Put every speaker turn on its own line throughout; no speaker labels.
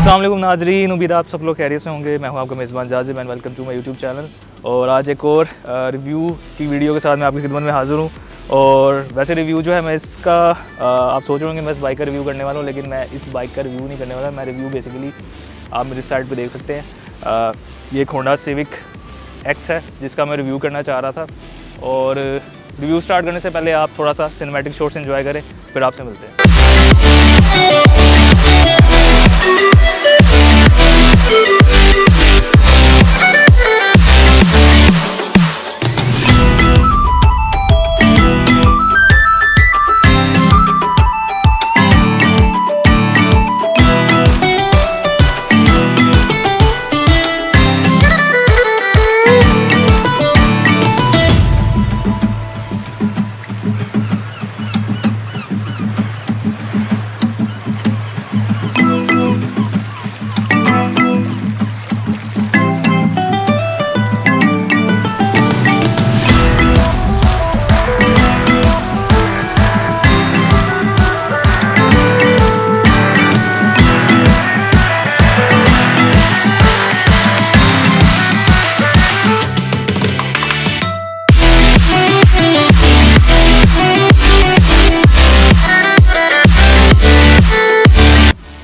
अस्सलाम वालेकुम नाजरीन, उम्मीद आप सब लोग खैरियत से होंगे। मैं हूं आपका मेज़बान Jazib and welcome to my YouTube channel. और आज एक और रिव्यू की वीडियो के साथ मैं आपकी खिदमत में हाज़िर हूं। और वैसे रिव्यू जो है मैं इसका आप सोच रहे होंगे मैं इस बाइक का रिव्यू करने वाला हूं, लेकिन मैं इस बाइक का रिव्यू नहीं करने वाला। मैं रिव्यू बेसिकली आप मेरी साइड पर देख सकते हैं, ये एक होंडा सिविक एक्स है जिसका मैं रिव्यू करना चाह रहा था। और रिव्यू स्टार्ट करने से पहले आप थोड़ा सा सिनेमैटिक शॉट्स एंजॉय करें, फिर आपसे मिलते हैं।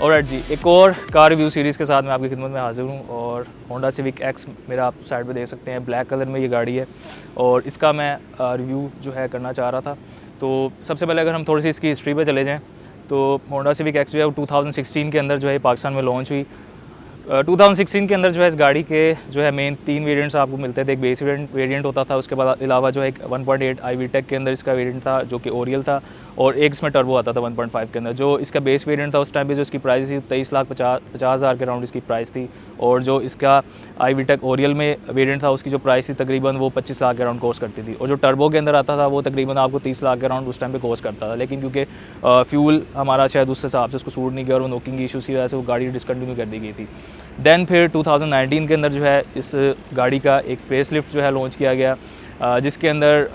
ऑलराइट जी, एक और कार रिव्यू सीरीज़ के साथ मैं आपकी खिदमत में हाज़िर हूँ। और होंडा सिविक एक्स मेरा आप साइड पे देख सकते हैं, ब्लैक कलर में ये गाड़ी है और इसका मैं रिव्यू जो है करना चाह रहा था। तो सबसे पहले अगर हम थोड़ी सी इसकी हिस्ट्री पे चले जाएँ तो होंडा सिविक एक्स जो है वो 2016 के अंदर जो है पाकिस्तान में लॉन्च हुई। 2016 के अंदर जो है इस गाड़ी के जो है मेन 3 वेरिएंट्स आपको मिलते थे। एक बेस वेरिएंट होता था, उसके बाद अलावा जो है एक 1.8 iVTEC के अंदर इसका वेरिएंट था जो कि ओरियल था, और एक इसमें टर्बो आता था 1.5 के अंदर। जो इसका बेस वेरिएंट था उस टाइम पे जो इसकी प्राइस थी 23,50,000 के अराउंड इसकी प्राइस थी। और जो इसका iVTEC ओरियल में वेरिएंट था उसकी जो प्राइस थी तकरीबन वो 25 लाख के अराउंड कॉस्ट करती थी। और जो टर्बो के अंदर आता था वो तकरीबन आपको 30 लाख के अराउंड उस टाइम पे कॉस्ट करता था। लेकिन क्योंकि फ्यूल हमारा शायद उस हिसाब से उसको सूट नहीं किया और नोकिंग की इशूज़ की वजह से वो गाड़ी डिसकंटिन्यू कर दी गई थी। दैन फिर 2019 के अंदर जो है इस गाड़ी का एक फेस लिफ्ट जो है लॉन्च किया गया, जिसके अंदर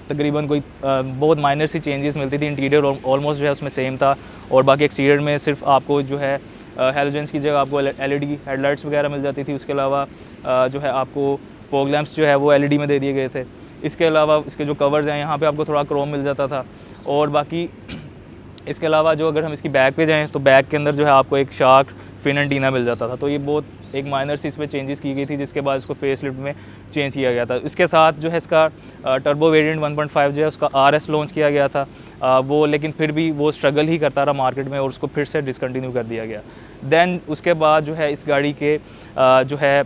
तकरीबन कोई बहुत माइनर सी चेंजेस मिलती थी। इंटीरियर ऑलमोस्ट जो है उसमें सेम था, और बाकी एक्सटीरियर में सिर्फ आपको जो है हैलोजेंस की जगह आपको LED हेडलाइट्स वगैरह मिल जाती थी। उसके अलावा जो है आपको फॉग लैंप्स जो है वो LED में दे दिए गए थे। इसके अलावा इसके जो कवर्स हैं यहाँ पे आपको थोड़ा क्रोम मिल जाता था। और बाकी इसके अलावा जो अगर हम इसकी बैक पे जाएँ तो बैक के अंदर जो है आपको एक शार्क फिन एंटीना मिल जाता था। तो ये बहुत एक माइनर सी इसमें चेंजेस की गई थी, जिसके बाद इसको फेस लिफ्ट में चेंज किया गया था। इसके साथ जो है इसका टर्बो वेरिएंट 1.5 जो है उसका RS लॉन्च किया गया था, वो लेकिन फिर भी वो स्ट्रगल ही करता रहा मार्केट में और उसको फिर से डिसकंटिन्यू कर दिया गया। दैन उसके बाद जो है इस गाड़ी के जो है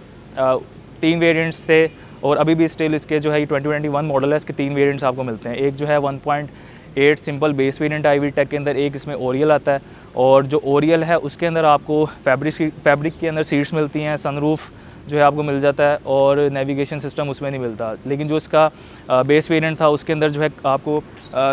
3 वेरिएंट्स थे, और अभी भी स्टिल इसके जो है 2021 मॉडल है, इसके 3 वेरिएंट्स आपको मिलते हैं। एक जो है 1.8 सिंपल बेस वेरिएंट iVTEC के अंदर, एक इसमें ओरियल आता है, और जो ओरियल है उसके अंदर आपको फैब्रिक के अंदर सीट्स मिलती हैं, सनरूफ जो है आपको मिल जाता है, और नेविगेशन सिस्टम उसमें नहीं मिलता। लेकिन जो इसका बेस वेरिएंट था उसके अंदर जो है आपको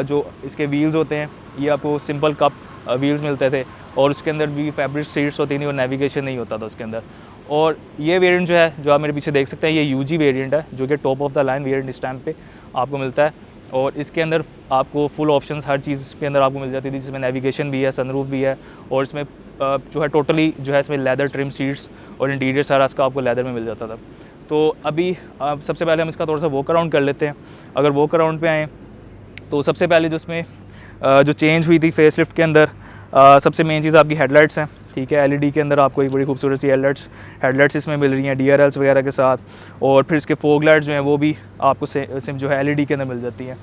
जो इसके व्हील्स होते हैं ये आपको सिंपल कप व्हील्स मिलते थे, और उसके अंदर भी फैब्रिक सीट्स होती थी और नेविगेशन नहीं होता था उसके अंदर। और ये वेरिएंट जो है जो आप मेरे पीछे देख सकते हैं ये UG वेरिएंट है, जो कि top of the line variant इस टाइम पे आपको मिलता है। और इसके अंदर आपको फुल ऑप्शंस हर चीज़ के अंदर आपको मिल जाती थी, जिसमें नेविगेशन भी है, सनरूफ भी है, और इसमें जो है टोटली जो है इसमें लेदर ट्रिम सीट्स और इंटीरियर सारा इसका आपको लेदर में मिल जाता था। तो अभी सबसे पहले हम इसका थोड़ा सा वॉक अराउंड कर लेते हैं। अगर वॉक अराउंड पे आएँ तो सबसे पहले जो इसमें जो चेंज हुई थी फेस लिफ्ट के अंदर, सबसे मेन चीज़ आपकी हेडलाइट्स हैं। ठीक है, LED के अंदर आपको एक बड़ी खूबसूरत सी हेडलाइट्स इसमें मिल रही हैं DRLs वगैरह के साथ। और फिर इसके फॉग लाइट्स जो हैं वो भी आपको सिम जो है LED के अंदर मिल जाती हैं।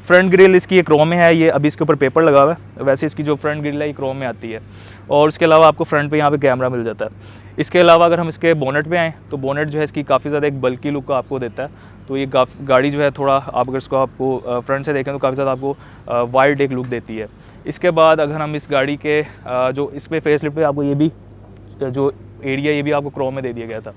फ्रंट ग्रिल इसकी एक क्रोम में है, ये अभी इसके ऊपर पेपर लगा हुआ है, वैसे इसकी जो फ्रंट ग्रिल है ये क्रोम में आती है। और उसके अलावा आपको फ्रंट पे यहाँ पे कैमरा मिल जाता है। इसके अलावा अगर हम इसके बोनेट पे आएँ तो बोनेट जो है इसकी काफ़ी ज़्यादा एक बल्की लुक आपको देता है। तो ये गाड़ी जो है थोड़ा आप अगर इसको आपको फ्रंट से देखें तो काफ़ी ज़्यादा आपको वाइड एक लुक देती है। इसके बाद अगर हम इस गाड़ी के जो इस पर फेस लिफ्ट पे आपको ये भी जो एरिया ये भी आपको क्रोम में दे दिया गया था।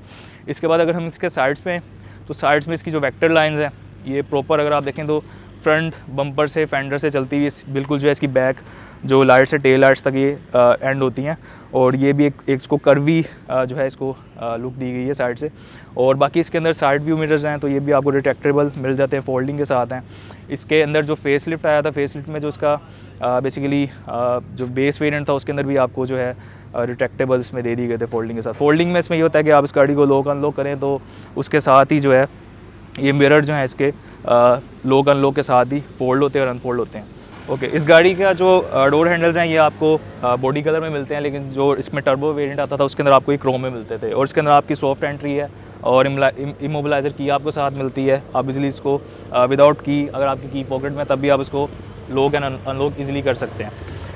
इसके बाद अगर हम इसके साइड्स पे तो साइड्स में इसकी जो वेक्टर लाइंस हैं ये प्रॉपर अगर आप देखें तो फ्रंट बम्पर से फेंडर से चलती हुई बिल्कुल जो है इसकी बैक जो लाइट से टेल लाइट्स तक ये एंड होती हैं। और ये भी एक इसको कर्वी जो है इसको लुक दी गई है साइड से। और बाकी इसके अंदर साइड व्यू मिरर्स हैं तो ये भी आपको रिट्रैक्टेबल मिल जाते हैं, फोल्डिंग के साथ हैं। इसके अंदर जो फेस लिफ्ट आया था, फेस लिफ्ट में जो इसका बेसिकली जो बेस वेरिएंट था उसके अंदर भी आपको जो है रिट्रैक्टेबल इसमें दे दिए गए थे फोल्डिंग के साथ। फोल्डिंग में इसमें ये होता है कि आप इस गाड़ी को लॉक अनलॉक करें तो उसके साथ ही जो है ये मिरर जो है इसके लॉक अनलॉक के साथ ही फोल्ड होते हैं और अनफोल्ड होते हैं। ओके, इस गाड़ी का जो डोर हैंडल्स हैं ये आपको बॉडी कलर में मिलते हैं, लेकिन जो इसमें टर्बो वेरिएंट आता था उसके अंदर आपको ये क्रोम में मिलते थे। और इसके अंदर आपकी सॉफ्ट एंट्री है और इमोबिलाइज़र की आपको साथ मिलती है। आप इजीली इसको विदाउट की, अगर आपकी की पॉकेट में, तब भी आप इसको लॉक एंड अनलॉक इजीली कर सकते हैं।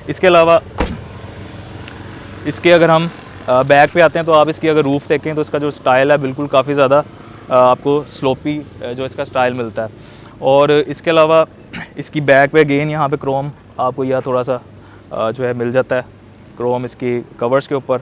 इसके अलावा इसके अगर हम बैक पे आते हैं तो आप इसकी अगर रूफ़ देखें तो इसका जो स्टाइल है बिल्कुल काफ़ी ज़्यादा आपको स्लोपी जो इसका स्टाइल मिलता है। और इसके अलावा इसकी बैक पे अगेन यहाँ पे क्रोम आपको यह थोड़ा सा जो है मिल जाता है, क्रोम इसकी कवर्स के ऊपर।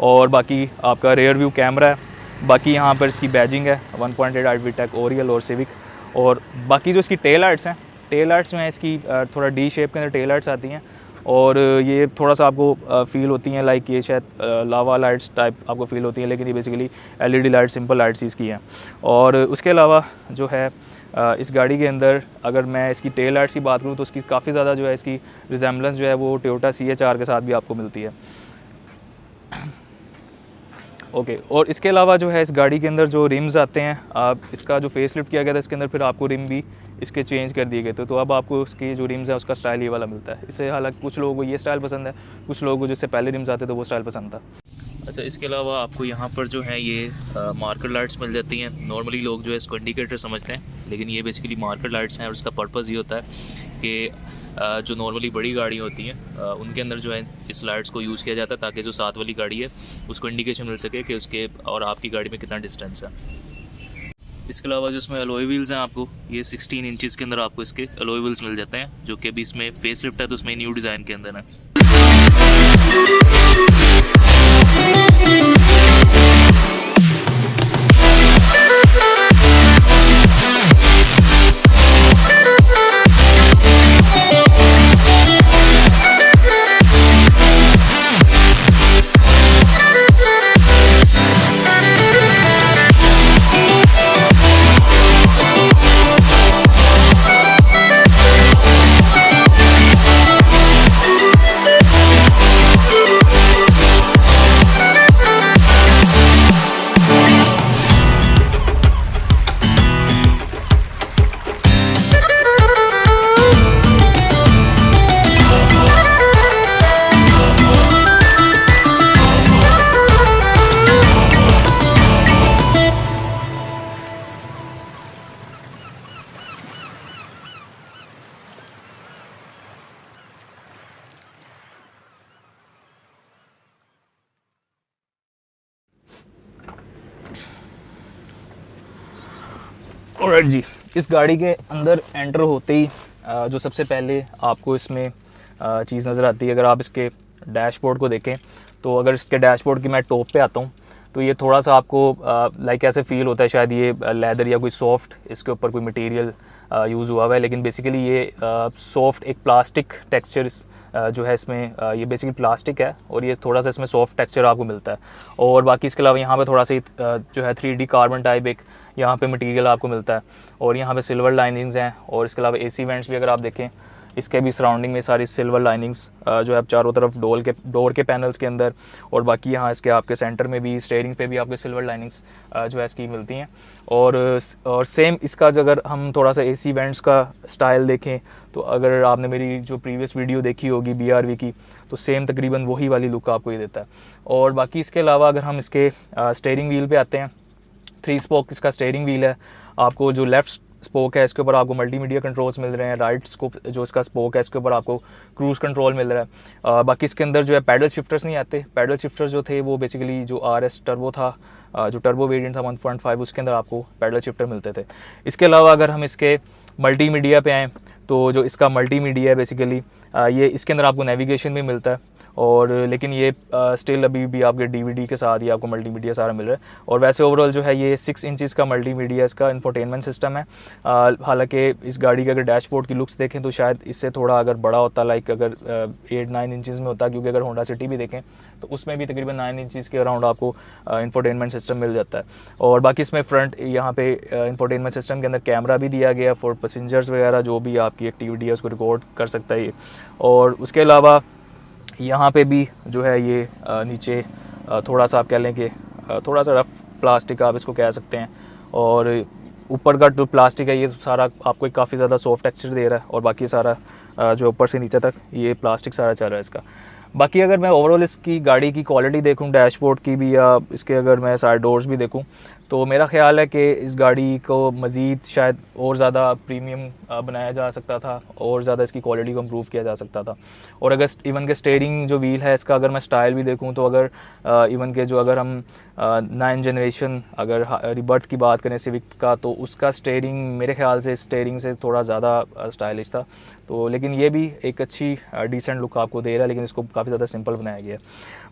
और बाकी आपका रेयर व्यू कैमरा है, बाकी यहाँ पर इसकी बैजिंग है 1.8 IVTEC ओरियल और सिविक। और बाकी जो इसकी टेल लाइट्स हैं, टेल लाइट्स में इसकी थोड़ा डी शेप के अंदर टेल लाइट्स आती हैं और ये थोड़ा सा आपको फील होती हैं लाइक ये शायद लावा लाइट्स टाइप आपको फील होती हैं, लेकिन ये basically LED light, simple lights इसकी हैं। और उसके अलावा जो है इस गाड़ी के अंदर अगर मैं इसकी टेल लाइट्स की बात करूँ तो उसकी काफ़ी ज़्यादा जो है इसकी रिजेम्बलेंस जो है वो टोयोटा CHR के साथ भी आपको मिलती है। ओके, और इसके अलावा जो है इस गाड़ी के अंदर जो रिम्स आते हैं, आप इसका जो फेस लिफ्ट किया गया था इसके अंदर फिर आपको रिम भी इसके चेंज कर दिए गए थे, तो अब आपको उसके जो रिम्स है उसका स्टाइल ये वाला मिलता है। इससे हालांकि कुछ लोगों को ये स्टाइल पसंद है, कुछ लोगों को जिससे पहले रिम्स आते थे वो स्टाइल पसंद था।
अच्छा, इसके अलावा आपको यहाँ पर जो है ये मार्कर लाइट्स मिल जाती हैं। नॉर्मली लोग जो है इसको इंडिकेटर समझते हैं, लेकिन ये बेसिकली मार्कर लाइट्स हैं और इसका पर्पज़ ये होता है कि जो नॉर्मली बड़ी गाड़ी होती हैं उनके अंदर जो है इस लाइट्स को यूज़ किया जाता है ताकि जो साथ वाली गाड़ी है उसको इंडिकेशन मिल सके कि उसके और आपकी गाड़ी में कितना डिस्टेंस है। इसके अलावा जो इसमें अलॉय व्हील्स हैं, आपको ये 16 इंचज़ के अंदर आपको इसके अलॉय व्हील्स मिल जाते हैं, जो कि अभी इसमें फेस लिफ्ट है तो उसमें न्यू डिज़ाइन के अंदर है।
ऑलराइट जी, इस गाड़ी के अंदर एंटर होते ही जो सबसे पहले आपको इसमें चीज़ नज़र आती है, अगर आप इसके डैशबोर्ड को देखें तो अगर इसके डैशबोर्ड की मैं टॉप पे आता हूँ तो ये थोड़ा सा आपको लाइक ऐसे फील होता है शायद ये लेदर या कोई सॉफ्ट इसके ऊपर कोई मटेरियल यूज़ हुआ हुआ है, लेकिन बेसिकली ये सॉफ्ट एक प्लास्टिक टेक्सचर जो है इसमें ये बेसिकली प्लास्टिक है और ये थोड़ा सा इसमें सॉफ्ट टेक्सचर आपको मिलता है। और बाकी इसके अलावा यहाँ पे थोड़ा सा जो है 3D कार्बन टाइप एक यहाँ पे मटेरियल आपको मिलता है और यहाँ पे सिल्वर लाइनिंग्स हैं। और इसके अलावा AC वेंट्स भी अगर आप देखें इसके भी सराउंडिंग में सारी सिल्वर लाइनिंग्स जो है आप चारों तरफ डोर के पैनल्स के अंदर, और बाकी यहाँ इसके आपके सेंटर में भी स्टीयरिंग पे भी आपके सिल्वर लाइनिंग्स जो है इसकी मिलती हैं। और सेम इसका जो अगर हम थोड़ा सा AC वेंट्स का स्टाइल देखें तो अगर आपने मेरी जो प्रीवियस वीडियो देखी होगी BRV की तो सेम तकरीबन वही वाली लुक आपको ये देता है। और बाकी इसके अलावा अगर हम इसके स्टीयरिंग व्हील पे आते हैं, 3 स्पोक इसका स्टीयरिंग व्हील है। आपको जो लेफ़्ट स्पोक है इसके ऊपर आपको मल्टीमीडिया कंट्रोल्स मिल रहे हैं, राइट स्कोप जो इसका स्पोक है इसके ऊपर आपको क्रूज़ कंट्रोल मिल रहा है। बाकी इसके अंदर जो है पैडल शिफ्टर्स नहीं आते, पैडल शिफ्टर्स जो थे वो बेसिकली जो RS टर्बो था, जो टर्बो वेरिएंट था 1.5 उसके अंदर आपको पैडल शिफ्टर मिलते थे। इसके अलावा अगर हम इसके मल्टीमीडिया पे आएँ तो जो इसका मल्टीमीडिया है बेसिकली ये इसके अंदर आपको नेविगेशन भी मिलता है, और लेकिन ये स्टिल अभी भी आपके DVD के साथ ही आपको मल्टीमीडिया सारा मिल रहा है। और वैसे ओवरऑल जो है ये 6 इंचज़ का मल्टीमीडिया इसका इंफोटेनमेंट सिस्टम है। हालांकि इस गाड़ी के अगर डैशबोर्ड की लुक्स देखें तो शायद इससे थोड़ा अगर बड़ा होता, लाइक अगर 8-9 इंचज़ में होता, क्योंकि अगर होंडा सिटी भी देखें तो उसमें भी तकरीबन 9 इंचज़ के अराउंड आपको इंफोटेनमेंट सिस्टम मिल जाता है। और बाकी इसमें फ्रंट यहाँ पे इंफोटेनमेंट सिस्टम के अंदर कैमरा भी दिया गया फॉर पैसेंजर्स वगैरह, जो भी आपकी एक्टिविटी है उसको रिकॉर्ड कर सकता है ये। और उसके अलावा यहाँ पे भी जो है ये नीचे थोड़ा सा आप कह लें कि थोड़ा सा रफ प्लास्टिक आप इसको कह सकते हैं, और ऊपर का जो प्लास्टिक है ये सारा आपको एक काफ़ी ज़्यादा सॉफ्ट टेक्सचर दे रहा है, और बाकी सारा जो ऊपर से नीचे तक ये प्लास्टिक सारा चल रहा है इसका। बाकी अगर मैं ओवरऑल इसकी गाड़ी की क्वालिटी देखूं, डैशबोर्ड की भी, या इसके अगर मैं साइड डोर्स भी देखूं, तो मेरा ख्याल है कि इस गाड़ी को मज़ीद शायद और ज़्यादा प्रीमियम बनाया जा सकता था, और ज़्यादा इसकी क्वालिटी को इम्प्रूव किया जा सकता था। और अगर इवन के स्टीयरिंग जो व्हील है इसका, अगर मैं स्टाइल भी देखूं, तो अगर इवन के जो अगर हम 9 जनरेशन अगर रिबर्थ की बात करें सिविक का, तो उसका स्टीयरिंग मेरे ख्याल से स्टीयरिंग से थोड़ा ज़्यादा स्टाइलिश था। तो लेकिन ये भी एक अच्छी डिसेंट लुक आपको दे रहा है, लेकिन इसको काफ़ी ज़्यादा सिंपल बनाया गया है।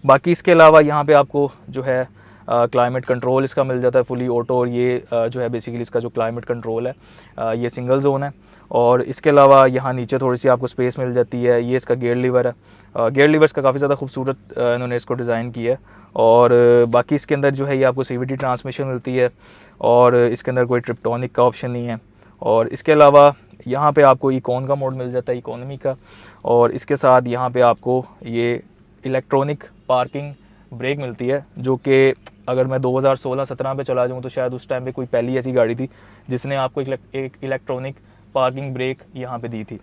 बाकी इसके अलावा यहाँ पे आपको जो है क्लाइमेट कंट्रोल इसका मिल जाता है फुली ऑटो, और ये जो है बेसिकली इसका जो क्लाइमेट कंट्रोल है ये सिंगल जोन है। और इसके अलावा यहाँ नीचे थोड़ी सी आपको स्पेस मिल जाती है। ये इसका गियर लीवर है, गियर लीवर्स का काफ़ी ज़्यादा खूबसूरत इन्होंने इसको डिज़ाइन किया है। और बाकी इसके अंदर जो है ये आपको CVT ट्रांसमिशन मिलती है, और इसके अंदर कोई ट्रिप्टोनिक का ऑप्शन नहीं है। और इसके अलावा यहाँ पे आपको इकोन का मोड मिल जाता है, इकोनॉमी का, और इसके साथ यहाँ पे आपको ये इलेक्ट्रॉनिक पार्किंग ब्रेक मिलती है, जो कि अगर मैं 2016-17 पे चला जाऊँ तो शायद उस टाइम पे कोई पहली ऐसी गाड़ी थी जिसने आपको एक इलेक्ट्रॉनिक पार्किंग ब्रेक यहाँ पे दी थी।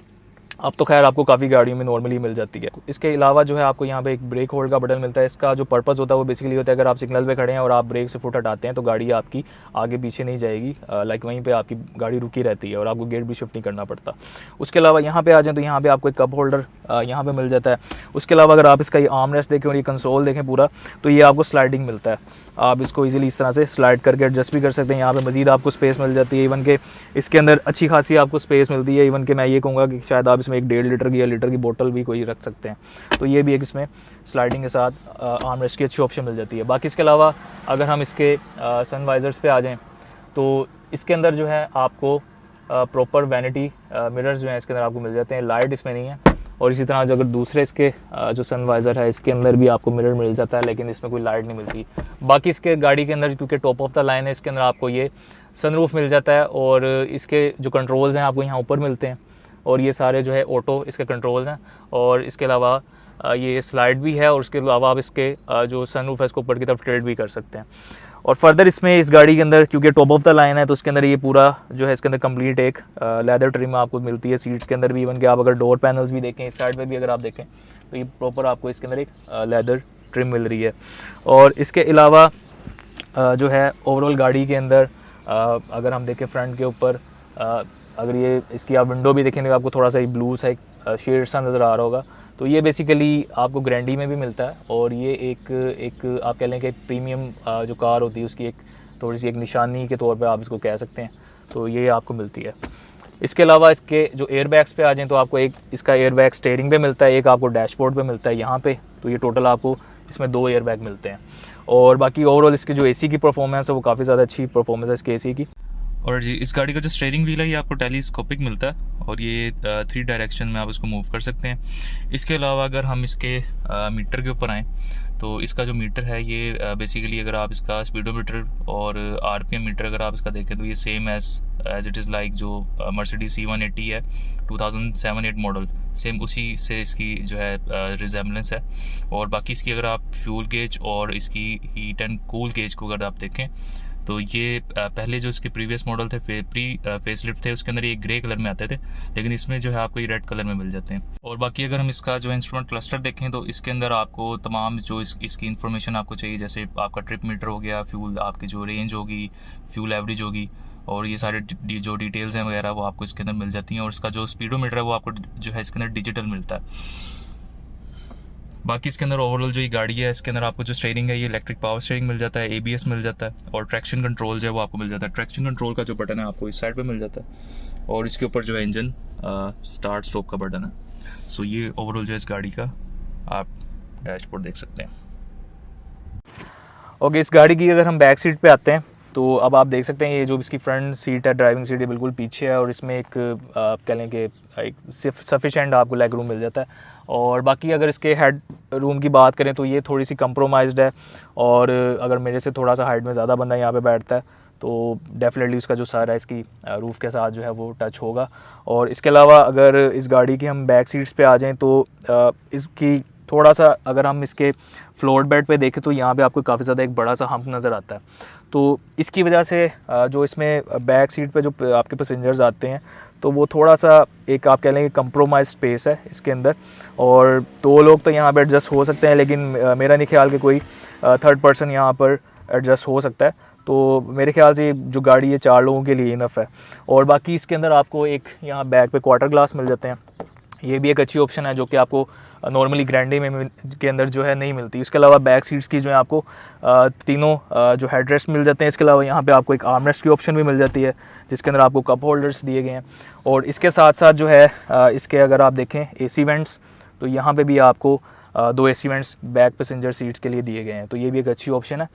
अब तो खैर आपको काफ़ी गाड़ियों में नॉर्मली मिल जाती है। इसके अलावा जो है आपको यहाँ पे एक ब्रेक होल्ड का बटन मिलता है। इसका जो पर्पस होता है वो बेसिकली होता है, अगर आप सिग्नल पे खड़े हैं और आप ब्रेक से फुट हटाते हैं तो गाड़ी आपकी आगे पीछे नहीं जाएगी, लाइक वहीं पे आपकी गाड़ी रुकी रहती है और आपको गेट भी शिफ्ट नहीं करना पड़ता। उसके अलावा यहाँ पे आ जाएँ तो यहाँ पे आपको एक कप होल्डर यहाँ पे मिल जाता है। उसके अलावा अगर आप इसका ये आर्म रेस्ट देखें और ये कंसोल देखें पूरा, तो ये आपको स्लाइडिंग मिलता है। आप इसको इजीली इस तरह से स्लाइड करके एडजस्ट भी कर सकते हैं। यहाँ पे मज़ीद आपको स्पेस मिल जाती है, इवन के इसके अंदर अच्छी खासी आपको स्पेस मिलती है। इवन के मैं ये कहूँगा कि शायद आप इसमें एक 1.5 लीटर की या लीटर की बोतल भी कोई रख सकते हैं। तो ये भी एक इसमें स्लाइडिंग के साथ आर्म रेस्ट की अच्छी ऑप्शन मिल जाती है। बाकी इसके अलावा अगर हम इसके सन वाइजर्स पे आ जाएँ, तो इसके अंदर जो है आपको प्रॉपर वैनिटी मिरर्स जो हैं इसके अंदर आपको मिल जाते हैं। लाइट इसमें नहीं है। और इसी तरह जो अगर दूसरे इसके जो सन वाइज़र है इसके अंदर भी आपको मिरर मिल जाता है, लेकिन इसमें कोई लाइट नहीं मिलती। बाकी इसके गाड़ी के अंदर क्योंकि टॉप ऑफ द लाइन है, इसके अंदर आपको ये सनरूफ मिल जाता है, और इसके जो कंट्रोल्स हैं आपको यहाँ ऊपर मिलते हैं, और ये सारे जो है ऑटो इसके कंट्रोल्स हैं। और इसके अलावा ये स्लाइड भी है, और उसके अलावा आप इसके जो सनरूफ है इसको ऊपर की तरफ टिल्ट भी कर सकते हैं। और फर्दर इसमें इस गाड़ी के अंदर क्योंकि टॉप ऑफ द लाइन है, तो इसके अंदर ये पूरा जो है इसके अंदर कंप्लीट एक लेदर ट्रिम आपको मिलती है सीट्स के अंदर भी। इवन कि आप अगर डोर पैनल्स भी देखें, इस साइड पे भी अगर आप देखें, तो ये प्रॉपर आपको इसके अंदर एक लेदर ट्रिम मिल रही है। और इसके अलावा जो है ओवरऑल गाड़ी के अंदर अगर हम देखें फ्रंट के ऊपर, अगर ये इसकी आप विंडो भी देखेंगे आपको थोड़ा सा ब्लू सा एक शेड सा नज़र आ रहा होगा। तो ये बेसिकली आपको ग्रैंडी में भी मिलता है, और ये एक आप कह लें कि प्रीमियम जो कार होती है उसकी एक थोड़ी सी एक निशानी के तौर पे आप इसको कह सकते हैं, तो ये आपको मिलती है। इसके अलावा इसके जो एयर बैग्स पे आ जाएँ, तो आपको एक इसका एयर बैग स्टीयरिंग पे मिलता है, एक आपको डैशबोर्ड पे मिलता है यहाँ पे। तो ये टोटल आपको इसमें 2 एयर बैग मिलते हैं। और बाकी ओवरऑल इसकी जो AC की परफॉर्मेंस है वो काफ़ी ज़्यादा अच्छी परफॉर्मेंस है इसकी AC की।
और जी इस गाड़ी का जो स्टीयरिंग व्हील है ये आपको टेलीस्कोपिक मिलता है, और ये 3 डायरेक्शन में आप इसको मूव कर सकते हैं। इसके अलावा अगर हम इसके मीटर के ऊपर आएँ, तो इसका जो मीटर है ये बेसिकली अगर आप इसका स्पीडोमीटर और RPM मीटर अगर आप इसका देखें, तो ये same as it is like जो मर्सिडीज C180 है 2007-8 मॉडल, सेम उसी से इसकी जो है रिजेम्बलेंस है। और बाकी इसकी अगर आप फ्यूल गेज और इसकी हीट एंड कूल गेज को अगर आप देखें, तो ये पहले जो इसके प्रीवियस मॉडल थे फेसलिफ्ट थे उसके अंदर ये ग्रे कलर में आते थे, लेकिन इसमें जो है आपको ये रेड कलर में मिल जाते हैं। और बाकी अगर हम इसका जो इंस्ट्रूमेंट क्लस्टर देखें, तो इसके अंदर आपको तमाम जो इसकी इन्फॉर्मेशन आपको चाहिए, जैसे आपका ट्रिप मीटर हो गया, फ्यूल आपकी जो रेंज होगी, फ्यूल एवरेज होगी, और ये सारे जो डिटेल्स हैं वगैरह वो आपको इसके अंदर मिल जाती हैं। और इसका जो स्पीडोमीटर है वो आपको जो है इसके अंदर डिजिटल मिलता है। बाकी इसके अंदर ओवरऑल जो ये गाड़ी है इसके अंदर आपको जो स्टीयरिंग है ये इलेक्ट्रिक पावर स्टीयरिंग मिल जाता है, ABS मिल जाता है, और ट्रैक्शन कंट्रोल जो है वो आपको मिल जाता है। ट्रैक्शन कंट्रोल का जो बटन है आपको इस साइड पे मिल जाता है, और इसके ऊपर जो है इंजन स्टार्ट स्टॉप का बटन है। सो ये ओवरऑल जो है इस गाड़ी का आप डैशबोर्ड देख सकते हैं।
ओके, इस गाड़ी की अगर हम बैक सीट पे आते हैं, तो अब आप देख सकते हैं ये जो इसकी फ्रंट सीट है, ड्राइविंग सीट है, बिल्कुल पीछे है, और इसमें एक आप कह लें कि एक सफिशेंट आपको लेग रूम मिल जाता है। और बाकी अगर इसके हेड रूम की बात करें तो ये थोड़ी सी कंप्रोमाइज्ड है, और अगर मेरे से थोड़ा सा हाइट में ज़्यादा बंदा यहाँ पे बैठता है तो डेफिनेटली उसका जो सर है इसकी रूफ़ के साथ जो है वो टच होगा। और इसके अलावा अगर इस गाड़ी की हम बैक सीट्स पे आ जाएं, तो इसकी थोड़ा सा अगर हम इसके फ्लोर बेड पे देखें तो यहाँ पे आपको काफ़ी ज़्यादा एक बड़ा सा हम्प नज़र आता है। तो इसकी वजह से जो इसमें बैक सीट पे जो आपके पैसेंजर्स आते हैं तो वो थोड़ा सा एक आप कह लेंगे कंप्रोमाइज स्पेस है इसके अंदर, और 2 लोग तो यहाँ पे एडजस्ट हो सकते हैं, लेकिन मेरा नहीं ख्याल कि कोई थर्ड पर्सन यहाँ पर एडजस्ट हो सकता है। तो मेरे ख्याल से जो गाड़ी है 4 लोगों के लिए इनफ है। और बाकी इसके अंदर आपको एक यहाँ बैक पे क्वार्टर ग्लास मिल जाते हैं, ये भी एक अच्छी ऑप्शन है जो कि आपको नॉर्मली ग्रैंडी में के अंदर जो है नहीं मिलती। इसके अलावा बैक सीट्स की जो है आपको तीनों जो हेडरेस्ट मिल जाते हैं। इसके अलावा यहाँ पे आपको एक आर्मरेस्ट की ऑप्शन भी मिल जाती है जिसके अंदर आपको कप होल्डर्स दिए गए हैं। और इसके साथ साथ जो है इसके अगर आप देखें एसी वेंट्स, तो यहाँ पे भी आपको 2 AC vents back passenger seats के लिए दिए गए हैं, तो ये भी एक अच्छी ऑप्शन है।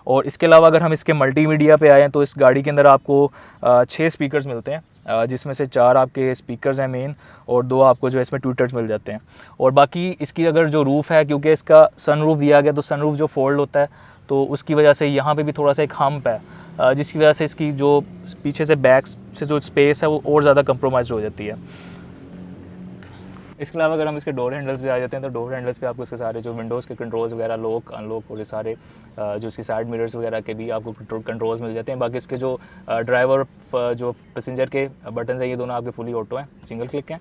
और इसके अलावा अगर हम इसके मल्टीमीडिया पे आएँ तो इस गाड़ी के अंदर आपको 6 स्पीकर्स मिलते हैं, जिसमें से 4 आपके स्पीकर्स हैं मेन, और 2 आपको जो है इसमें ट्विटर्स मिल जाते हैं। और बाकी इसकी अगर जो रूफ़ है, क्योंकि इसका सनरूफ दिया गया तो सनरूफ जो फोल्ड होता है तो उसकी वजह से यहाँ पे भी थोड़ा सा एक हम्प है, जिसकी वजह से इसकी जो पीछे से बैक से जो स्पेस है वो और ज़्यादा कंप्रोमाइज़ हो जाती है। इसके अलावा अगर हम इसके डोर हैंडल्स पे आ जाते हैं तो डोर हैंडल्स पे आपको इसके सारे जो विंडोज़ के कंट्रोल्स वगैरह, लॉक अनलॉक और ये सारे जो इसकी साइड मिरर्स वगैरह के भी आपको कंट्रोल्स मिल जाते हैं। बाकी इसके जो ड्राइवर जो पैसेंजर के बटन है ये दोनों आपके फुली ऑटो हैं, सिंगल क्लिक हैं।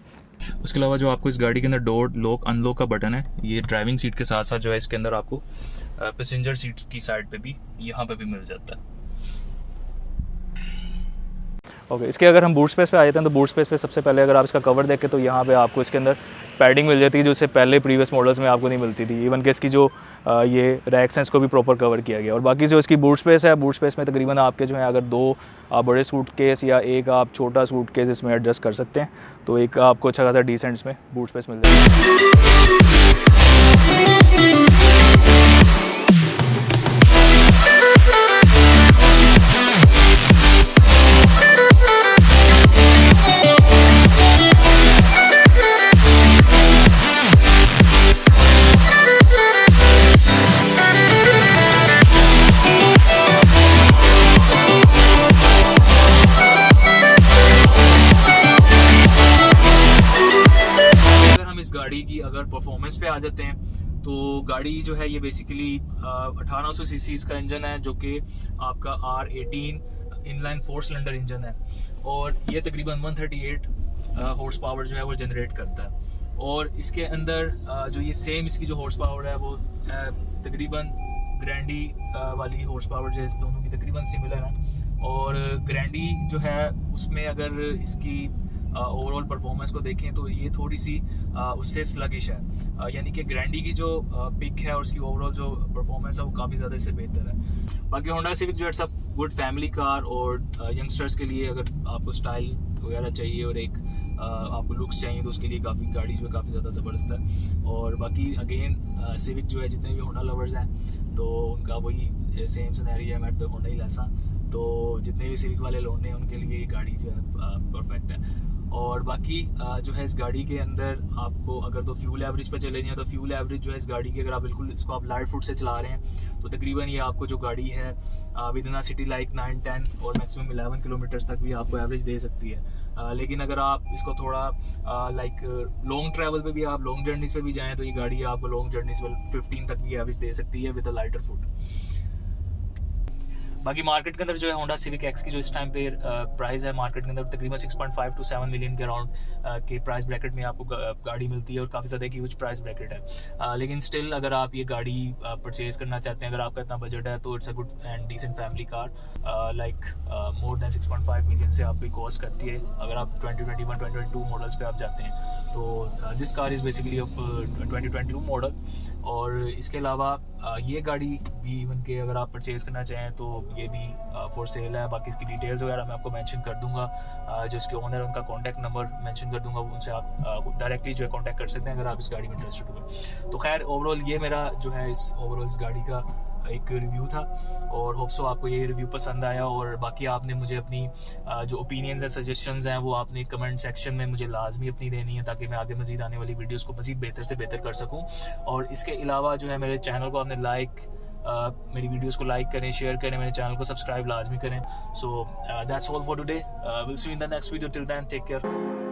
उसके अलावा जो आपको इस गाड़ी के अंदर डोर लॉक अनलॉक का बटन है, ये ड्राइविंग सीट के साथ साथ जो है इसके अंदर आपको पैसेंजर सीट की साइड पे भी यहाँ पे भी मिल जाता है।
ओके, इसके अगर हम बूट स्पेस पे आ जाते हैं तो बूट स्पेस पे सबसे पहले अगर आप इसका कवर देखें तो यहाँ पे आपको इसके अंदर पैडिंग मिल जाती है जो इससे पहले प्रीवियस मॉडल्स में आपको नहीं मिलती थी। इवन कि इसकी जो ये रैक्स हैं इसको भी प्रॉपर कवर किया गया। और बाकी जो इसकी बूट स्पेस है, बूट स्पेस में तकरीबन आपके जो है अगर 2 बड़े सूटकेस या एक आप छोटा सूटकेस इसमें एडजस्ट कर सकते हैं, तो एक आपको अच्छा खासा डिसेंट इसमें बूट स्पेस मिल जाएगा।
गाड़ी की अगर परफॉर्मेंस पे आ जाते हैं तो गाड़ी जो है ये बेसिकली 1800 सीसी का इंजन है जो कि आपका R18 इनलाइन 4 सिलेंडर इंजन है, और ये तकरीबन 138 हॉर्स पावर जो है वो जनरेट करता है। और इसके अंदर जो ये सेम इसकी जो हॉर्स पावर है वो तकरीबन ग्रैंडी वाली हॉर्स पावर जो है दोनों की तकरीबन सिमिलर है। और ग्रैंडी जो है उसमें अगर इसकी ओवरऑल परफॉर्मेंस को देखें तो ये थोड़ी सी उससे स्लगिश है, यानी कि ग्रैंडी की जो पिक है और उसकी ओवरऑल जो परफॉर्मेंस है वो काफ़ी ज़्यादा इससे बेहतर है। बाकी होंडा सिविक जो है सब गुड फैमिली कार, और यंगस्टर्स के लिए अगर आपको स्टाइल वगैरह चाहिए और एक आपको लुक्स चाहिए तो उसके लिए काफ़ी गाड़ी जो है काफ़ी ज़्यादा ज़बरदस्त है। और बाकी अगेन सिविक जो है जितने भी होंडा लवर्स हैं तो उनका वही सेम सिनेरियो है, मैं तो होंडा ही लैसा, तो जितने भी सिविक वाले लोग हैं उनके लिए ये गाड़ी जो है परफेक्ट है। और बाकी जो है इस गाड़ी के अंदर आपको अगर तो फ्यूल एवरेज पे चले जाएं तो फ्यूल एवरेज जो है इस गाड़ी की अगर आप बिल्कुल इसको आप लाइट फुट से चला रहे हैं तो तकरीबन ये आपको जो गाड़ी है विद इन सिटी लाइक 9-10 और मैक्सिमम 11 किलोमीटर्स तक भी आपको एवरेज दे सकती है। लेकिन अगर आप इसको थोड़ा लाइक लॉन्ग ट्रैवल पे भी आप लॉन्ग जर्नीज पे भी जाएँ तो ये गाड़ी आपको लॉन्ग जर्नीज पर 15 तक भी एवरेज दे सकती है विद अ लाइटर फुट। बाकी मार्केट के अंदर जो है होंडा सिविक एक्स की जो इस टाइम पे प्राइस है मार्केट के अंदर तकरीबन 6.5 to 7 मिलियन के अराउंड के प्राइस ब्रैकेट में आपको गाड़ी मिलती है, और काफ़ी ज़्यादा एक ह्यूज प्राइस ब्रैकेट है। लेकिन स्टिल अगर आप ये गाड़ी परचेज करना चाहते हैं, अगर आपका इतना बजट है तो it's a good and decent family car, like more than 6.5 million से आपकी कॉस्ट करती है अगर आप 2021-2022 मॉडल्स पे आप जाते हैं। तो this car is basically of 2022 model. और इसके अलावा ये गाड़ी भी इवन के अगर आप परचेज़ करना चाहें तो ये भी फॉर सेल है। बाकी इसकी डिटेल्स वगैरह मैं आपको मेंशन कर दूंगा, जो इसके ओनर उनका कॉन्टैक्ट नंबर मेंशन कर दूंगा, उनसे आप डायरेक्टली जो है कॉन्टैक्ट कर सकते हैं अगर आप इस गाड़ी में इंटरेस्टेड हुए। तो खैर ओवरऑल ये मेरा जो है इस गाड़ी का एक रिव्यू था, और होप सो आपको ये रिव्यू पसंद आया। और बाकी आपने मुझे अपनी जो ओपिनियंस हैं, सजेशंस हैं, वो आपने कमेंट सेक्शन में मुझे लाजमी अपनी देनी है ताकि मैं आगे मजीद आने वाली वीडियोस को मजीद बेहतर से बेहतर कर सकूं। और इसके अलावा जो है मेरे चैनल को आपने मेरी वीडियोस को लाइक करें, शेयर करें, मेरे चैनल को सब्सक्राइब लाजमी करें। So that's all for today, will see you in the next video, till then take care.